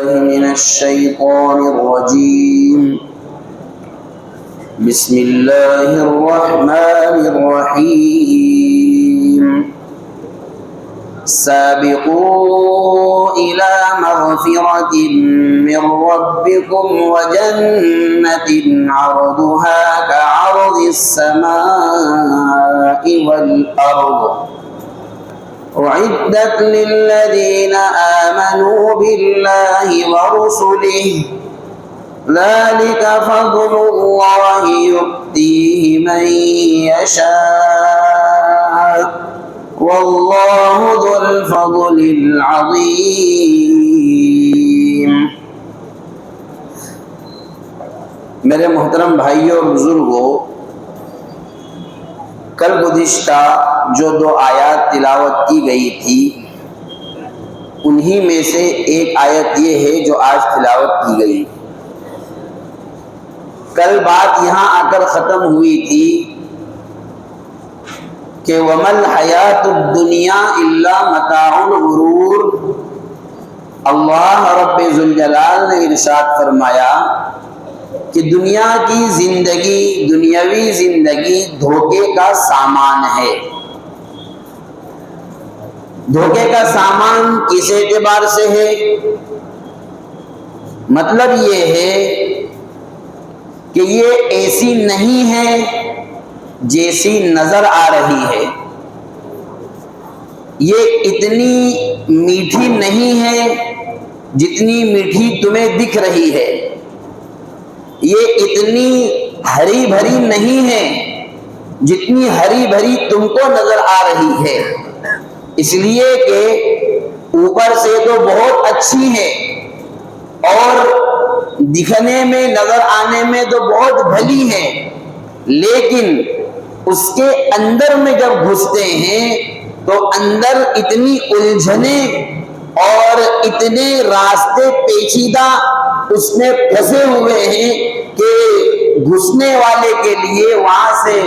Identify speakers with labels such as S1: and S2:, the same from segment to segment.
S1: بالله من الشيطان الرجيم. بسم الله الرحمن الرحيم. سابقوا إلى مغفرة من ربكم وجنة عرضها كعرض السماء والأرض أعدت للذين آمنوا بالله ورسله ذلك فضل الله يؤتيه من يشاء والله ذو الفضل العظيم. میرے محترم بھائیوں اور بزرگوں، کل گزشتہ جو 2 آیات تلاوت کی گئی تھی انہی میں سے ایک آیت یہ ہے جو آج تلاوت کی گئی. کل بات یہاں آ کر ختم ہوئی تھی کہ وَمَا الْحَيَاةُ الدُّنْيَا إِلَّا مَتَاعُ الْغُرُورِ. اللہ رب ذوالجلال نے ارشاد فرمایا کہ دنیا کی زندگی، دنیاوی زندگی دھوکے کا سامان ہے. دھوکے کا سامان کس اعتبار سے ہے؟ مطلب یہ ہے کہ یہ ایسی نہیں ہے جیسی نظر آ رہی ہے، یہ اتنی میٹھی نہیں ہے جتنی میٹھی تمہیں دکھ رہی ہے، یہ اتنی ہری بھری نہیں ہے جتنی ہری بھری تم کو نظر آ رہی ہے. اس لیے کہ اوپر سے تو بہت اچھی ہے اور دکھنے میں، نظر آنے میں تو بہت بھلی ہے، لیکن اس کے اندر میں جب گھستے ہیں تو اندر اتنی الجھنیں اور اتنے راستے پیچیدہ اس میں پھنسے ہوئے ہیں کہ گھسنے والے کے لیے وہاں سے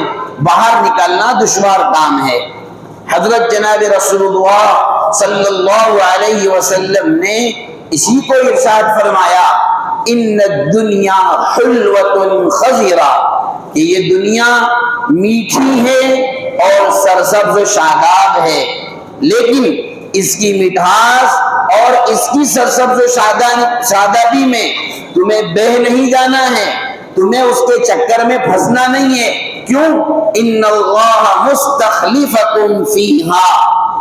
S1: باہر نکلنا دشوار کام ہے. حضرت جناب رسول اللہ صلی اللہ علیہ وسلم نے اسی کو ارشاد فرمایا ان الدنیا حلوۃ خضرہ، کہ یہ دنیا میٹھی ہے اور سرسبز و شاداب ہے، لیکن اس کی مٹھاس اور اس کی سرسبز و شادابی میں تمہیں بہہ نہیں جانا ہے، تمہیں اس کے چکر میں پھنسنا نہیں ہے. کیوں؟ ان اللہ مستخلفکم فیہا،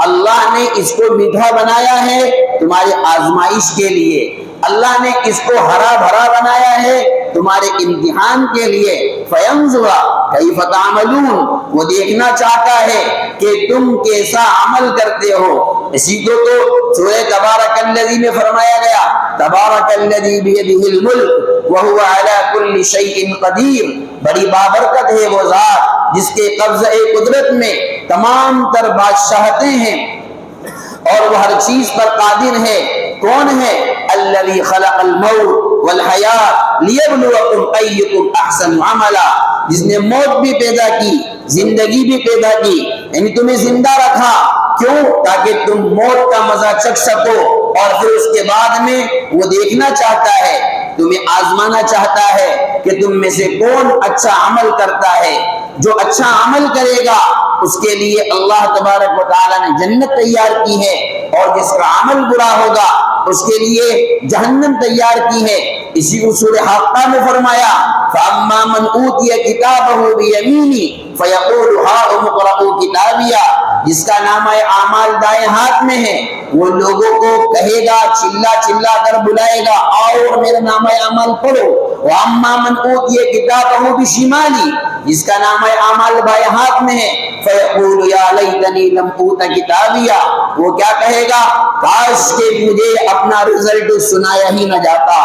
S1: اللہ نے اس کو میٹھا بنایا ہے تمہارے آزمائش کے لیے، اللہ نے اس کو ہرا بھرا بنایا ہے تمہارے امتحان کے لیے. فینظر کیف تعملون، وہ دیکھنا چاہتا ہے کہ تم کیسا عمل کرتے ہو. اسی کو تو سورہ تبارک الذی میں فرمایا گیا تبارک الذی بیدہ الملک وہو علی کل شیء قدیر. بڑی بابرکت ہے وہ ذات جس کے قبضہ قدرت میں تمام تر بادشاہتیں ہیں اور وہ ہر چیز پر قادر ہے. کون ہے؟ الذی خلق الموت والحیات لیبلوکم ایکم احسن عملا، جس نے موت بھی پیدا کی، زندگی بھی پیدا کی، یعنی تمہیں زندہ رکھا. کیوں؟ تاکہ تم موت کا مزہ چکھ سکو اور پھر اس کے بعد میں وہ دیکھنا چاہتا ہے، تمہیں آزمانا چاہتا ہے کہ تم میں سے کون اچھا عمل کرتا ہے. جو اچھا عمل کرے گا اس کے لیے اللہ تبارک و تعالیٰ نے جنت تیار کی ہے، اور جس کا عمل برا ہوگا اس کے لیے جہنم تیار کی ہے. اسی کو سورہ حاقہ میں فرمایا فَأَمَّا مَنْ أُوتِيَ كِتَابَهُ بِيَمِينِهِ فَيَقُولُ هَاؤُمُ اقْرَءُوا كِتَابِيَهْ، جس کا نامہ اعمال دائیں ہاتھ میں ہے وہ لوگوں کو کہے گا، چلا چلا کر بلائے گا، آؤ میرا نامہ اعمال پڑھو. وَأَمَّا مَنْ أُوتِيَ كِتَابَهُ بِشِمَالِهِ، جس کا نامہ اعمال بائیں ہاتھ میں ہے فَيَقُولُ يَا لَيْتَنِي لَمْ أُوتَ كِتَابِيَهْ، وہ کیا کہے گا؟ کاش کہ مجھے اپنا رزلٹ سنایا ہی نہ جاتا،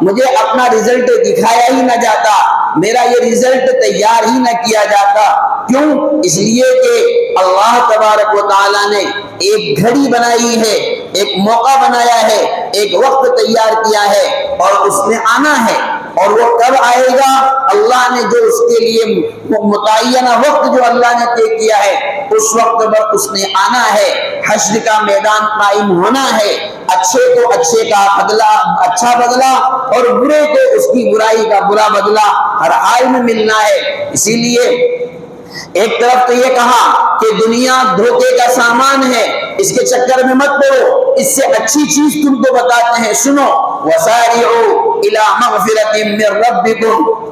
S1: مجھے اپنا رزلٹ دکھایا ہی نہ جاتا، میرا یہ رزلٹ تیار ہی نہ کیا جاتا. کیوں؟ اس لیے کہ اللہ تبارک و تعالیٰ نے ایک گھڑی بنائی ہے، ایک موقع بنایا ہے، ایک وقت تیار کیا ہے اور اس میں آنا ہے. اور وہ کب آئے گا؟ اللہ نے جو اس کے لیے متعینہ وقت جو اللہ نے طے کیا ہے اس وقت پر اس نے آنا ہے، حشر کا میدان قائم ہونا ہے، اچھے کو اچھے کا بدلہ اچھا بدلہ اور برے کو اس کی برائی کا برا بدلہ ہر حال میں ملنا ہے۔ اسی لیے ایک طرف تو یہ کہا کہ دنیا دھوکے کا سامان ہے، اس کے چکر میں مت پڑو، اس سے اچھی چیز تم کو بتاتے ہیں، سنو۔ وَسَارِعُوا إِلَى مَغْفِرَةٍ مِّن رَّبِّكُمْ،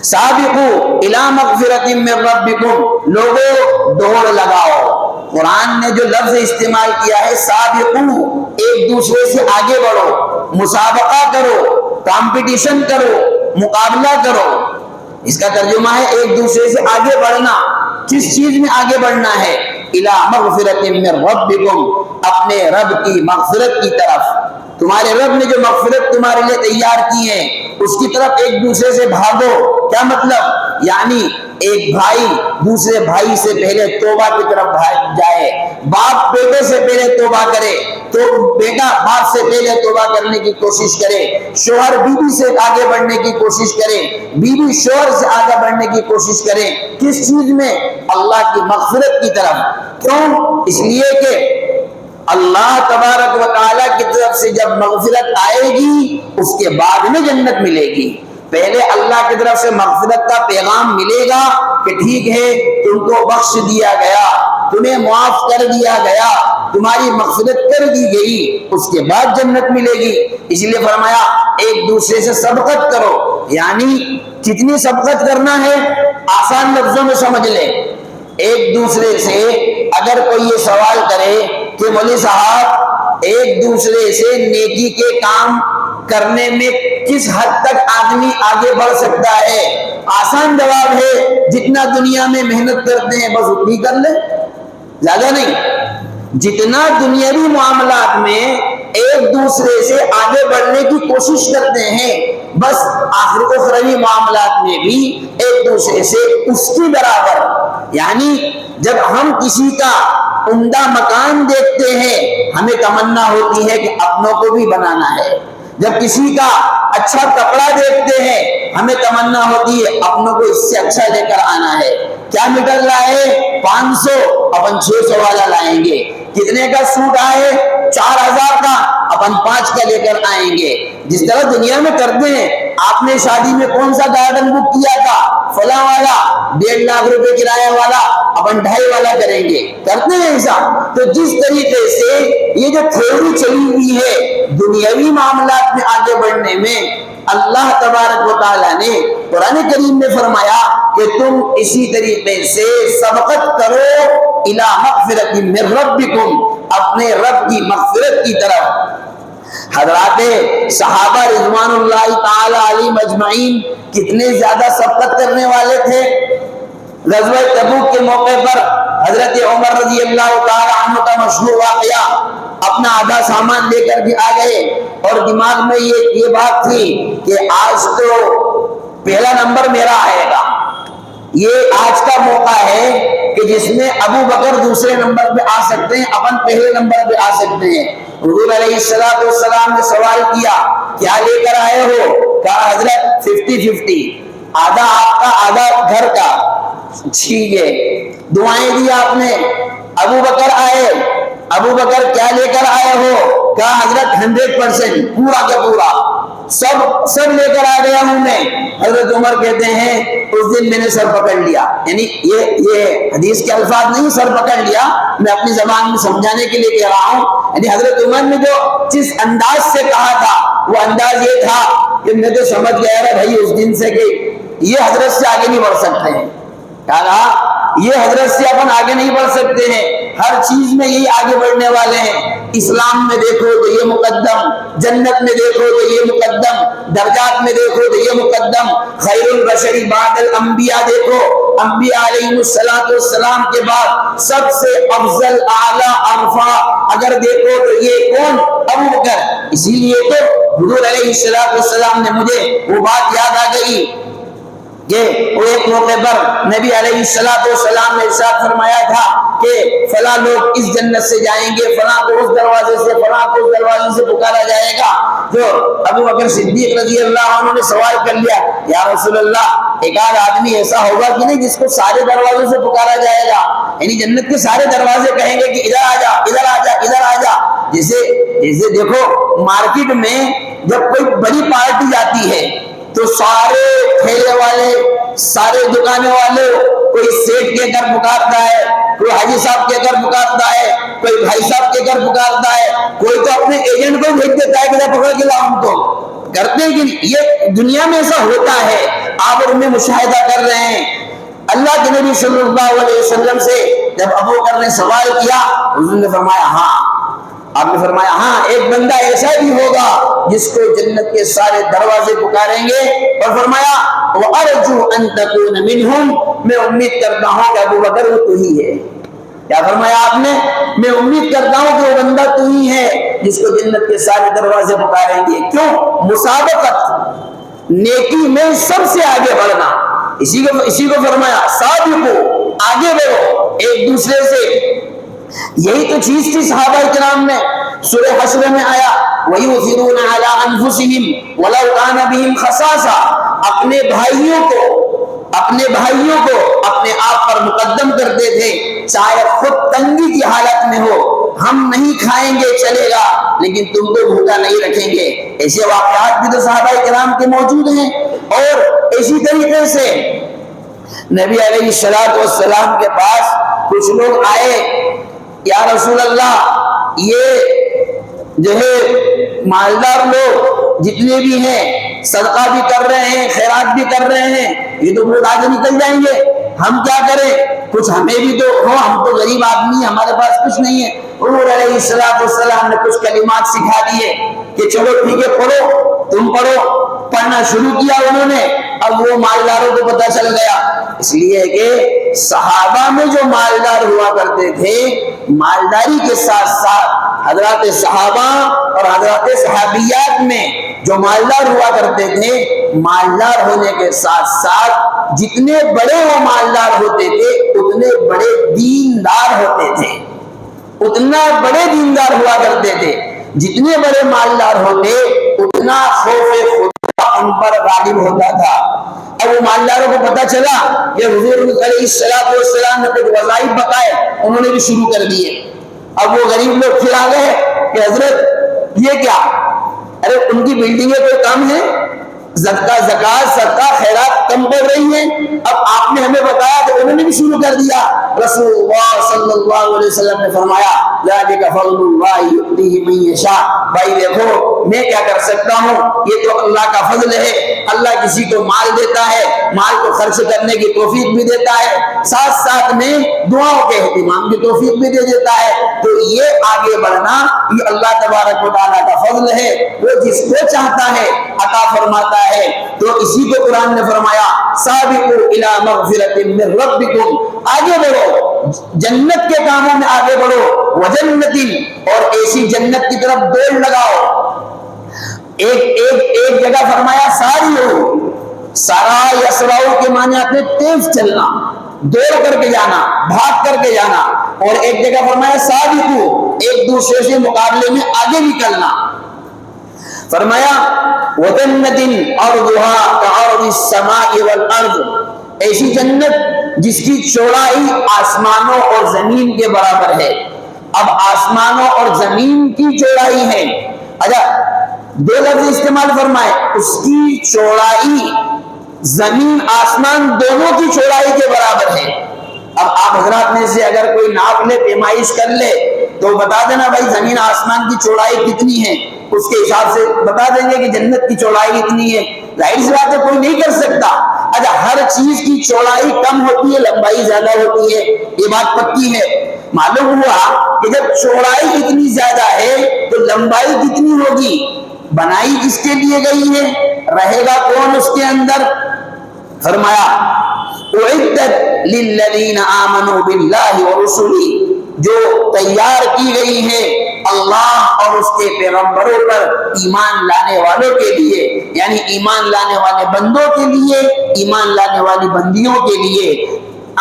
S1: سابقوا الی مغفرۃ من ربکم، لوگوں دوڑ لگاؤ۔ قرآن نے جو لفظ استعمال کیا ہے سابقوا، ایک دوسرے سے آگے بڑھو، مسابقہ کرو، کمپٹیشن کرو، مقابلہ کرو۔ اس کا ترجمہ ہے ایک دوسرے سے آگے بڑھنا۔ کس چیز میں آگے بڑھنا ہے؟ الی مغفرۃ من ربکم، اپنے رب کی مغفرت کی طرف۔ تمہارے رب نے جو مغفرت تمہارے لیے تیار کی ہے اس کی طرف ایک دوسرے سے بھاگو۔ کیا مطلب؟ یعنی ایک بھائی دوسرے بھائی سے پہلے توبہ کی طرف جائے، باپ بیٹے سے پہلے توبہ کرے تو بیٹا باپ سے پہلے توبہ کرنے کی کوشش کرے، شوہر بیوی سے آگے بڑھنے کی کوشش کرے، بیوی شوہر سے آگے بڑھنے کی کوشش کرے۔ کس چیز میں؟ اللہ کی مغفرت کی طرف۔ کیوں؟ اس لیے کہ اللہ تبارک و تعالیٰ کی طرف سے جب مغفرت آئے گی اس کے بعد میں جنت ملے گی۔ پہلے اللہ کی طرف سے مغفرت کا پیغام ملے گا کہ ٹھیک ہے تم کو بخش دیا گیا، تمہیں معاف کر دیا گیا، تمہاری مغفرت کر دی گئی، اس کے بعد جنت ملے گی۔ اس لیے فرمایا ایک دوسرے سے سبقت کرو۔ یعنی کتنی سبقت کرنا ہے؟ آسان لفظوں میں سمجھ لے، ایک دوسرے سے اگر کوئی یہ سوال کرے کہ مولوی صاحب ایک دوسرے سے نیکی کے کام کرنے میں کس حد تک آدمی آگے بڑھ سکتا ہے؟ آسان جواب ہے جتنا دنیا میں محنت کرتے ہیں بس اتنی کر لے، زیادہ نہیں۔ جتنا دنیاوی معاملات میں ایک دوسرے سے آگے بڑھنے کی کوشش کرتے ہیں بس آخر اخروی معاملات میں بھی ایک دوسرے سے اس کی برابر۔ یعنی جب ہم کسی کا عمدہ مکان دیکھتے ہیں ہمیں تمنا ہوتی ہے کہ اپنوں کو بھی بنانا ہے، جب کسی کا اچھا کپڑا دیکھتے ہیں ہمیں تمنا ہوتی ہے اپنوں کو اس سے اچھا لے کر آنا ہے۔ کیا میٹر لائے؟ 500، اپن 600 والا لائیں گے۔ کتنے کا سوٹ آئے؟ 4000 کا، اپن 5 کا لے کر آئیں گے۔ جس طرح دنیا میں کرتے ہیں، آپ نے شادی میں کون سا گارڈن بک کیا تھا؟ فلاں والا، 1.5 لاکھ روپے کرایہ والا، اپن 2.5 والا کریں گے، کرتے ہیں ایسا۔ تو جس طریقے سے یہ جو تھیوری چلی ہوئی ہے دنیاوی معاملات میں آگے بڑھنے میں، اللہ تبارک و تعالیٰ نے قرآن کریم میں فرمایا کہ تم اسی طریقے سے سبقت کرو الی مغفرۃ من ربکم، اپنے رب کی مغفرت کی طرف۔ حضرات صحابہ رضوان اللہ تعالی علیہم اجمعین کتنے زیادہ سبقت کرنے والے تھے۔ غزوہ تبوک کے موقع پر حضرت عمر رضی اللہ تعالی عنہ کا مشہور واقعہ، اپنا آدھا سامان لے کر بھی آ گئے اور دماغ میں یہ بات تھی کہ آج تو پہلا نمبر میرا آئے گا۔ یہ آج کا موقع ہے کہ جس میں ابو بکر دوسرے نمبر پہ آ سکتے ہیں، اپن پہلے نمبر پہ آ سکتے ہیں۔ حضور علیہ السلام نے سوال کیا کیا لے کر آئے ہو؟ کہا حضرت 50-50، آدھا آپ کا آدھا گھر کا۔ ٹھیک ہے، دعائیں دی آپ نے۔ ابو بکر آئے، ابو بکر کیا لے کر آئے ہو؟ کہا حضرت 100% پورا کا پورا، سب لے کر آ گیا ہوں میں۔ حضرت عمر کہتے ہیں اس دن میں نے سر پکڑ لیا، یعنی یہ حدیث کے الفاظ نہیں، سر پکڑ لیا، میں اپنی زبان میں سمجھانے کے لیے کہہ رہا ہوں۔ یعنی حضرت عمر نے جو جس انداز سے کہا تھا وہ انداز یہ تھا کہ میں تو سمجھ گیا رہا بھائی اس دن سے کہ یہ حضرت سے آگے نہیں بڑھ سکتے ہیں۔ کہا یہ حضرت سے اپن آگے نہیں بڑھ سکتے ہیں، ہر چیز میں یہی آگے بڑھنے والے ہیں۔ اسلام میں دیکھو تو یہ مقدم، جنت میں دیکھو تو یہ مقدم، درجات میں دیکھو تو یہ مقدم، خیر البشر بعد الانبیاء دیکھو، انبیاء علیہ السلام کے بعد سب سے افضل اعلیٰ عرفہ اگر دیکھو تو یہ کون؟ ابو بکر۔ اسی لیے تو حضور علیہ السلام نے مجھے وہ بات یاد آ گئی کہ وہ ایک موقع پر نبی علیہ السلام نے ارشاد فرمایا تھا کہ فلاں لوگ اس جنت سے جائیں گے، فلاں کو اس دروازے سے، فلاں کو اس دروازے سے پکارا جائے گا۔ جو ابو ابو بکر صدیق رضی اللہ عنہ نے سوال کر لیا، یا رسول اللہ ایک آدھ آدمی ایسا ہوگا کہ نہیں جس کو سارے دروازوں سے پکارا جائے گا، یعنی جنت کے سارے دروازے کہیں گے کہ ادھر آ جا ادھر آ جا ادھر آ جا؟ جیسے دیکھو مارکیٹ میں جب کوئی بڑی پارٹی جاتی ہے تو سارے ٹھیلے والے، سارے دکانیں والے، کوئی سیٹ کے گھر پکارتا ہے، کوئی حاجی صاحب کے گھر پکارتا ہے، کوئی بھائی صاحب کے گھر پکارتا ہے، کوئی تو اپنے ایجنٹ کو بھیج دیتا ہے کہ پکڑ کے لاؤ ہم کو، کرتے ہیں کہ نہیں؟ یہ دنیا میں ایسا ہوتا ہے، آپ اور میں مشاہدہ کر رہے ہیں۔ اللہ کے نبی صلی اللہ علیہ وسلم سے جب ابو بکر نے سوال کیا، حضور نے فرمایا ہاں، آپ نے فرمایا ہاں ایک بندہ ایسا بھی ہوگا جس کو جنت کے سارے دروازے پکاریں گے، اور فرمایا وَأَرْجُو أَن تَكُونَ مِنْهُمْ، میں امید کرتا ہوں کہ ابو بکر وہ تو ہی ہے۔ کیا فرمایا آپ نے؟ میں امید کرتا ہوں کہ وہ بندہ تو ہی ہے جس کو جنت کے سارے دروازے پکاریں گے۔ کیوں؟ مسابقت، نیکی میں سب سے آگے بڑھنا، اسی کو فرمایا سابقو، آگے بڑھو ایک دوسرے سے۔ یہی تو چیز تھی صحابہ کرام میں۔ سورہ حشر میں آیا وَيُؤْثِرُونَ عَلَىٰ أَنفُسِهِمْ وَلَوْ كَانَ بِهِمْ خَصَاصَةٌ، اپنے بھائیوں کو اپنے آپ پر مقدم کرتے تھے، چاہے خود تنگی کی حالت میں ہو، ہم نہیں کھائیں گے چلے گا لیکن تم کو بھوکا نہیں رکھیں گے۔ ایسے واقعات بھی تو صحابہ کرام کے موجود ہیں۔ اور اسی طریقے سے نبی علیہ السلام کے پاس کچھ لوگ آئے، یا رسول اللہ یہ جو ہے مالدار لوگ جتنے بھی ہیں صدقہ بھی کر رہے ہیں خیرات بھی کر رہے ہیں، یہ تو بہت آگے نکل جائیں گے، ہم کیا کریں؟ کچھ ہمیں بھی تو ہو، ہم تو غریب آدمی ہیں، ہمارے پاس کچھ نہیں ہے۔ حضور علیہ السلام نے کچھ کلمات سکھا دیے کہ چلو ٹھیک ہے پڑھو، تم پڑھو۔ پڑھنا شروع کیا انہوں نے، اب وہ مالداروں کو پتہ چل گیا۔ اس لیے کہ صحابہ میں جو مالدار ہوا کرتے تھے، مالداری کے ساتھ ساتھ حضرات صحابہ اور حضرات صحابیات میں جو مالدار ہوا کرتے تھے، مالدار ہونے کے ساتھ ساتھ جتنے بڑے وہ مالدار ہوتے تھے اتنے بڑے دیندار ہوتے تھے، اتنا بڑے دیندار ہوا کرتے تھے۔ جتنے بڑے مالدار ہوتے اتنا خوف خدا ان پر غالب ہوتا تھا۔ اب وہ مالداروں کو پتہ چلا کہ حضور علیہ السلام نے کچھ وظائف بتائے، انہوں نے بھی شروع کر دیے۔ اب وہ غریب لوگ پھر آ گئے کہ حضرت یہ کیا؟ ارے ان کی بلڈنگیں کوئی کم ہیں، زکوٰۃ صدقہ خیرات کم پڑ رہی ہیں، اب آپ نے ہمیں بتایا تو انہوں نے بھی شروع کر دیا۔ رسول اللہ صلی اللہ علیہ وسلم نے فرمایا ذالک فضل اللہ یؤتیہ من یشاء، بھائی دیکھو میں کیا کر سکتا ہوں، یہ تو اللہ کا فضل ہے، اللہ کسی کو مال دیتا ہے، مال کو خرچ کرنے کی توفیق بھی دیتا ہے، ساتھ ساتھ میں دعاؤں کے اہتمام کی توفیق بھی دے دیتا ہے۔ تو یہ آگے بڑھنا یہ اللہ تبارک و تعالیٰ کا فضل ہے، وہ جس کو چاہتا ہے عطا فرماتا ہے۔ تو اسی کو قرآن نے فرمایا سابقوا الی مغفرۃ من ربکم، آگے بڑھو جنت کے کاموں میں آگے بڑھو، وجنت، اور ایسی جنت کی طرف دوڑ لگاؤ۔ ایک جگہ فرمایا سارا یسراؤ کے معنی اپنے تیز چلنا، دوڑ کر کے جانا، بھاگ کر کے جانا، اور ایک جگہ فرمایا سابقو، ایک دوسرے سے مقابلے میں آگے نکلنا۔ فرمایا وجنت ارضها كعرض السماء والارض، ایسی جنت جس کی چوڑائی آسمانوں اور زمین کے برابر ہے۔ اب آسمانوں اور زمین کی چوڑائی ہے، اچھا دو لفظ استعمال فرمائے، اس کی چوڑائی زمین آسمان دونوں کی چوڑائی کے برابر ہے۔ اب آپ حضرات میں سے اگر کوئی ناپ لے، پیمائش کر لے تو بتا دینا بھائی زمین آسمان کی چوڑائی کتنی ہے، اس کے حساب سے بتا دیں گے کہ جنت کی چوڑائی اتنی ہے۔ ظاہر سی بات ہے کوئی نہیں کر سکتا۔ اچھا ہر چیز کی چوڑائی کم ہوتی ہے، لمبائی زیادہ ہوتی ہے، یہ بات پکی ہے۔ معلوم ہوا کہ جب چوڑائی اتنی زیادہ ہے تو لمبائی کتنی ہوگی؟ بنائی کس کے لیے گئی ہے، رہے گا کون اس کے اندر؟ فرمایا اعدت للذین آمنوا باللہ ورسلہ، جو تیار کی گئی ہے اللہ اور اس کے پیغمبروں پر ایمان لانے والوں کے لیے، یعنی ایمان لانے والے بندوں کے لیے، ایمان لانے والی بندیوں کے لیے۔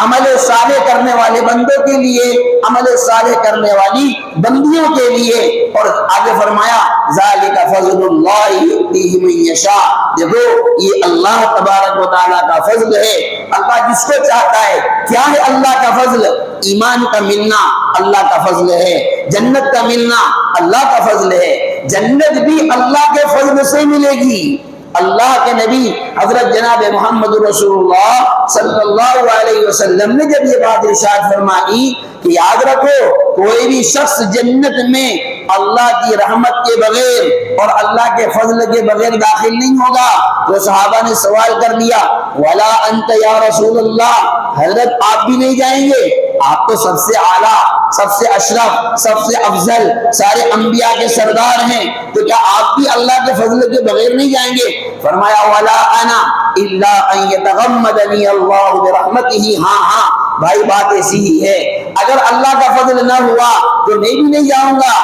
S1: عمل صالح کرنے والے بندوں کے لیے، عمل صالح کرنے والی بندیوں کے لیے۔ اور آگے فرمایا ذالک فضل اللہ یؤتیہ من یشاء، دیکھو یہ اللہ تبارک و تعالیٰ کا فضل ہے، اللہ جس کو چاہتا ہے۔ کیا ہے اللہ کا فضل؟ ایمان کا ملنا اللہ کا فضل ہے، جنت کا ملنا اللہ کا فضل ہے۔ جنت بھی اللہ کے فضل سے ملے گی۔ اللہ کے نبی حضرت جناب محمد رسول اللہ صلی اللہ علیہ وسلم نے جب یہ بات ارشاد فرمائی کہ یاد رکھو کوئی بھی شخص جنت میں اللہ کی رحمت کے بغیر اور اللہ کے فضل کے بغیر داخل نہیں ہوگا، تو صحابہ نے سوال کر لیا ولا انت یا رسول اللہ، حضرت آپ بھی نہیں جائیں گے؟ آپ تو سب سے اعلیٰ، سب سے اشرف، سب سے افضل سارے انبیاء کے سردار ہیں، تو کیا آپ بھی اللہ کے فضل کے بغیر نہیں جائیں گے؟ فرمایا ولا انا الا ان يتغمدني اللہ برحمتہ، ہاں بھائی بات ایسی ہی ہے، اگر اللہ کا فضل نہ ہوا تو میں بھی نہیں جاؤں گا،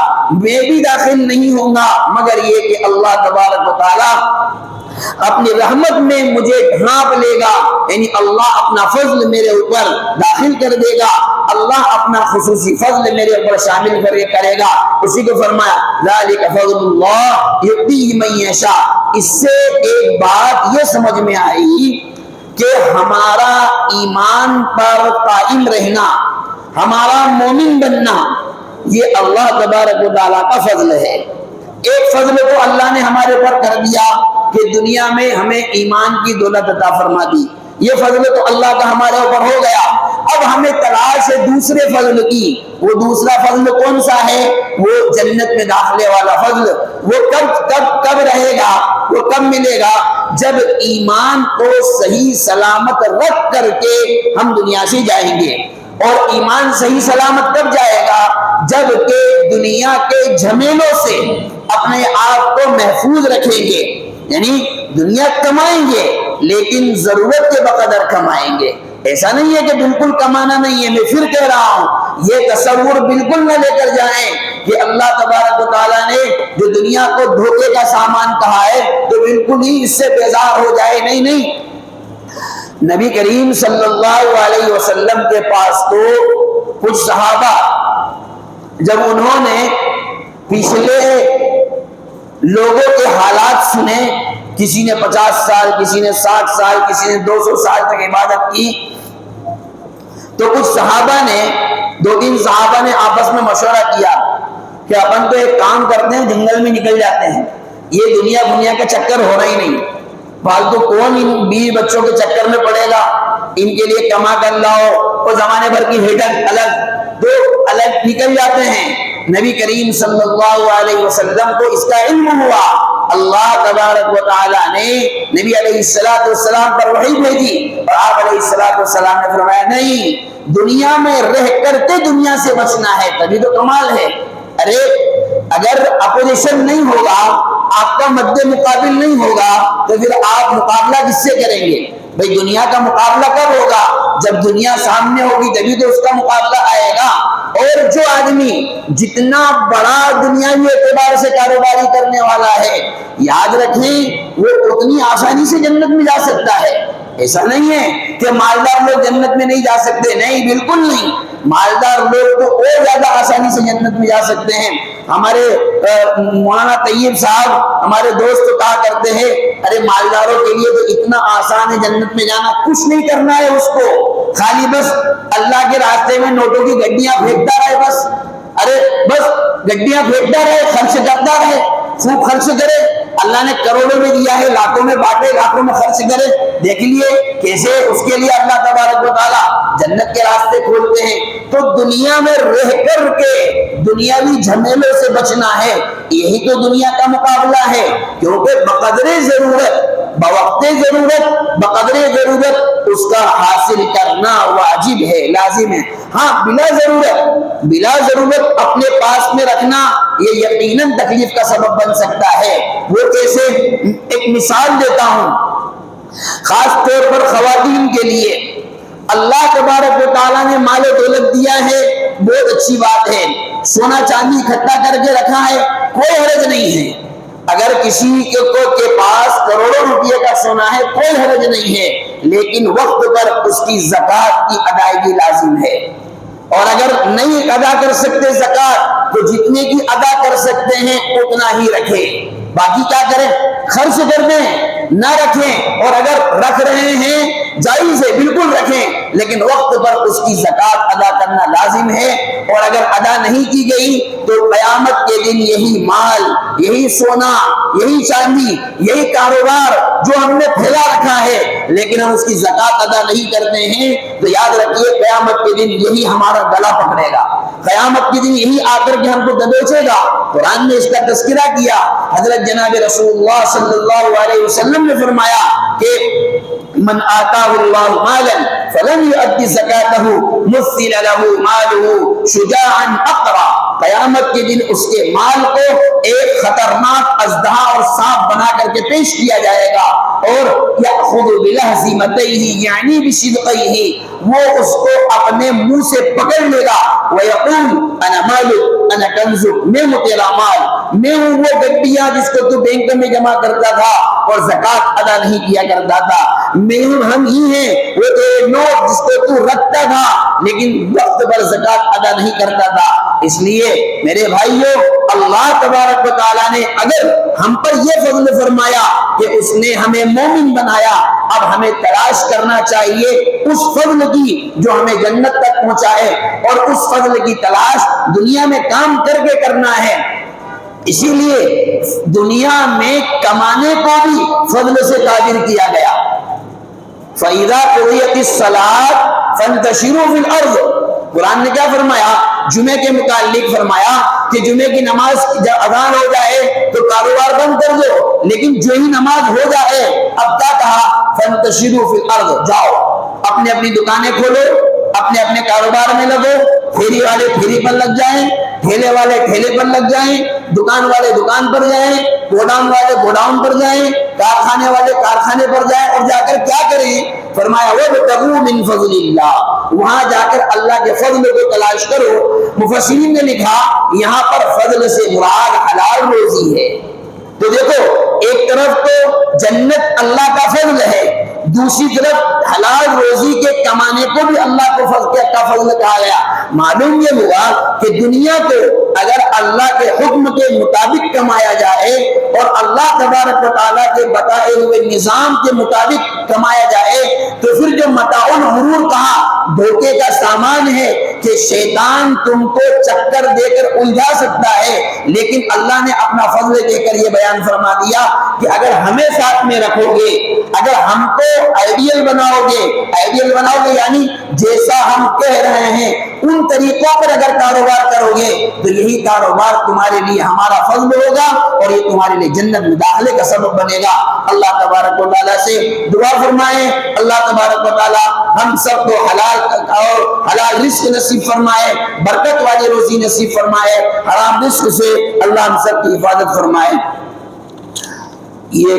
S1: میں بھی داخل نہیں ہوں گا، مگر یہ کہ اللہ تبارک و تعالی اپنی رحمت میں مجھے ڈھانپ لے گا، یعنی اللہ اپنا فضل میرے اوپر داخل کر دے گا، اللہ اپنا خصوصی فضل میرے اوپر شامل کرے گا۔ اسی کو فرمایا ذالک فضل اللہ یؤتیہ من یشاء۔ اس سے ایک بات یہ سمجھ میں آئی کہ ہمارا ایمان پر قائم رہنا، ہمارا مومن بننا، یہ اللہ تبارک و تعالیٰ کا فضل ہے۔ ایک فضل تو اللہ نے ہمارے اوپر کر دیا کہ دنیا میں ہمیں ایمان کی دولت عطا فرما دی، یہ فضل تو اللہ کا ہمارے اوپر ہو گیا۔ اب ہمیں تلاش ہے دوسرے فضل کی، وہ دوسرا فضل کون سا ہے؟ وہ جنت میں داخلے والا فضل۔ وہ کب رہے گا، وہ کب ملے گا؟ جب ایمان کو صحیح سلامت رکھ کر کے ہم دنیا سے جائیں گے۔ اور ایمان صحیح سلامت کب جائے گا؟ جب کہ دنیا کے جھمیلوں سے اپنے آپ کو محفوظ رکھیں گے، یعنی دنیا کمائیں گے لیکن ضرورت کے بقدر کمائیں گے۔ ایسا نہیں ہے کہ بالکل کمانا نہیں ہے، میں پھر کہہ رہا ہوں یہ تصور بالکل نہ لے کر جائیں کہ اللہ تبارک و تعالیٰ نے جو دنیا کو دھوکے کا سامان کہا ہے تو بالکل ہی اس سے بیزار ہو جائے، نہیں۔ نبی کریم صلی اللہ علیہ وسلم کے پاس تو کچھ صحابہ جب انہوں نے پچھلے لوگوں کے حالات سنے، کسی نے 50 سال، کسی نے 60 سال، کسی نے 200 سال تک عبادت کی، تو کچھ صحابہ نے، 2-3 صحابہ نے آپس میں مشورہ کیا کہ اپن تو ایک کام کرتے ہیں، جنگل میں نکل جاتے ہیں، یہ دنیا کا چکر ہونا ہی نہیں، فالتو کون ان بیوی بچوں کے چکر میں پڑے گا، ان کے لیے کما کر لاؤ، اور زمانے بھر کی ہیڈک الگ نکل جاتے ہیں۔ نبی کریم صلی اللہ علیہ وسلم کو اس کا علم ہوا، اللہ تبارک و تعالیٰ نے نبی علیہ السلام پر وحی بھیجی، اور آپ علیہ السلام نے فرمایا نہیں، دنیا میں رہ کر کے دنیا سے بچنا ہے، تبھی تو کمال ہے۔ ارے اگر اپوزیشن نہیں ہوگا، آپ کا مد مقابل نہیں ہوگا، تو پھر آپ مقابلہ کس سے کریں گے؟ بھئی دنیا کا مقابلہ کب ہوگا؟ جب دنیا سامنے ہوگی تبھی تو اس کا مقابلہ آئے گا۔ اور جو آدمی جتنا بڑا دنیاوی اعتبار سے کاروباری کرنے والا ہے، یاد رکھیں وہ اتنی آسانی سے جنت میں جا سکتا ہے۔ ایسا نہیں ہے کہ مالدار لوگ جنت میں نہیں جا سکتے، نہیں، بالکل نہیں، مالدار لوگ تو اور زیادہ آسانی سے جنت میں جا سکتے ہیں۔ ہمارے مولانا طیب صاحب ہمارے دوست کہا کرتے ہیں ارے مالداروں کے لیے تو اتنا آسان ہے جنت میں جانا، کچھ نہیں کرنا ہے اس کو، خالی بس اللہ کے راستے میں نوٹوں کی گڈیاں پھینکتا رہے، بس گڈیاں پھینکتا رہے، خرچ کرتا رہے، خوب خرچ کرے، اللہ نے کروڑوں میں دیا ہے، لاکھوں میں بانٹے، لاکھوں میں خرچ کرے، دیکھ لیے کیسے اس کے لیے اللہ تبارک و تعالیٰ جنت کے راستے کھولتے ہیں۔ تو دنیا میں رہ کر کے دنیاوی جھمیلوں سے بچنا ہے، یہی تو دنیا کا مقابلہ ہے، کیونکہ بقدر ضرورت، بوقت ضرورت، بقدر ضرورت اس کا حاصل کرنا واجب ہے، لازم ہے۔ ہاں بلا ضرورت اپنے پاس میں رکھنا یہ یقیناً تکلیف کا سبب بن سکتا ہے۔ وہ کیسے؟ ایک مثال دیتا ہوں، خاص طور پر خواتین کے لیے۔ اللہ تبارک و تعالیٰ نے مال و دولت دیا ہے، بہت اچھی بات ہے، سونا چاندی اکٹھا کر کے رکھا ہے، کوئی حرج نہیں ہے، اگر کسی کے پاس کروڑوں روپے کا سونا ہے کوئی حرج نہیں ہے، لیکن وقت پر اس کی زکوٰۃ کی ادائیگی لازم ہے۔ اور اگر نہیں ادا کر سکتے زکوٰۃ تو جتنے کی ادا کر سکتے ہیں اتنا ہی رکھیں، باقی کیا کریں؟ خرچ کر دیں، نہ رکھیں۔ اور اگر رکھ رہے ہیں جائز ہے، بالکل رکھیں، لیکن وقت پر اس کی زکوٰۃ ادا کرنا لازم ہے۔ اور اگر ادا نہیں کی گئی تو قیامت کے دن یہی مال، یہی سونا، یہی چاندی، یہی کاروبار جو ہم نے پھیلا رکھا ہے لیکن ہم اس کی زکوٰۃ ادا نہیں کرتے ہیں تو یاد رکھیے قیامت کے دن یہی ہمارا گلا پکڑے گا، قیامت کے دن یہی آ کر کے ہم کو دبوچے گا۔ قرآن نے اس کا تذکرہ کیا، حضرت جناب رسول اللہ صلی اللہ علیہ وسلم نے فرمایا کہ من آتاہ اللہ مالا فلم یؤد زکاتہ مثل له مالہ شجاعا اقرا، قیامت کے دن اس کے مال کو ایک خطرناک اژدہا اور سانپ بنا کر کے پیش کیا جائے گا، اور یأخذ بلہزیمتیہ یعنی بصدقیہ، وہ اس کو اپنے منہ سے پکڑ لے گا، ویقول انا مالک انا کنزک، میں ہوں تیرا مال، میں ہوں وہ گڈیاں جس کو تو بینک میں جمع کرتا تھا اور زکوٰۃ ادا نہیں کیا کرتا تھا، ہم ہی ہیں وہ تیرے نوٹ جس کو تو رکھتا تھا لیکن وقت پر زکوٰۃ ادا نہیں کرتا تھا۔ اس لیے میرے بھائیوں، اللہ تبارک و تعالیٰ نے اگر ہم پر یہ فضل فرمایا کہ اس نے ہمیں مومن بنایا، اب ہمیں تلاش کرنا چاہیے اس فضل کی جو ہمیں جنت تک پہنچائے، اور اس فضل کی تلاش دنیا میں کام کر کے کرنا ہے۔ اسی لیے دنیا میں کمانے کو بھی فضل سے تعبیر کیا گیا۔ فَإِذَا قُضِيَتِ الصَّلَاةُ فَانتَشِرُوا فِي الْأَرْضِ، قرآن نے کیا فرمایا؟ جمعے کے متعلق فرمایا کہ جمعے کی نماز جب اذان ہو جائے تو کاروبار بند کر دو، لیکن جو ہی نماز ہو جائے اب کیا کہا؟ فَانتَشِرُوا فِي الْأَرْضِ، جاؤ اپنی اپنی دکانیں کھولو، اپنے اپنے کاروبار میں لگو، پھیری والے پھیری پر لگ جائیں، ٹھیلے والے ٹھیلے پر لگ جائیں، دکان والے دکان پر جائیں، گوڈاؤن والے گوڈاؤن پر جائیں، کارخانے والے کارخانے پر جائیں، اور جا کر کیا کریں؟ فرمایا وَابْتَغُوا مِن فَضْلِ اللَّهِ، وہاں جا کر اللہ کے فضل کو تلاش کرو۔ مفسرین نے لکھا یہاں پر فضل سے مراد حلال روزی ہے۔ تو دیکھو ایک طرف تو جنت اللہ کا فضل ہے، دوسری طرف حلال روزی کے کمانے کو بھی اللہ کو فضل کہا گیا۔ معلوم یہ ہوا کہ دنیا کو اگر اللہ کے حکم کے مطابق کمایا جائے اور اللہ تبارک و تعالیٰ کے بتائے ہوئے نظام کے مطابق کمایا جائے تو پھر جو متاع الغرور کہا، دھوکے کا سامان ہے کہ شیطان تم کو چکر دے کر الجھا سکتا ہے، لیکن اللہ نے اپنا فضل دے کر یہ بیان فرما دیا کہ اگر ہمیں ساتھ میں رکھو گے، اگر ہم کو آئیڈیل بناؤ گے یعنی جیسا ہم کہہ رہے ہیں ان طریقوں پر اگر کاروبار کرو گے تو یہی کاروبار تمہارے لیے ہمارا فضل ہوگا اور یہ تمہارے لیے جنت میں داخلے کا سبب بنے گا۔ اللہ تبارک و تعالیٰ سے دعا فرمائیں اللہ تبارک و تعالیٰ ہم سب کو حلال رزق نصیب فرمائے، برکت والی روزی نصیب فرمائے، حرام رزق سے اللہ ہم سب کی حفاظت فرمائے۔ یہ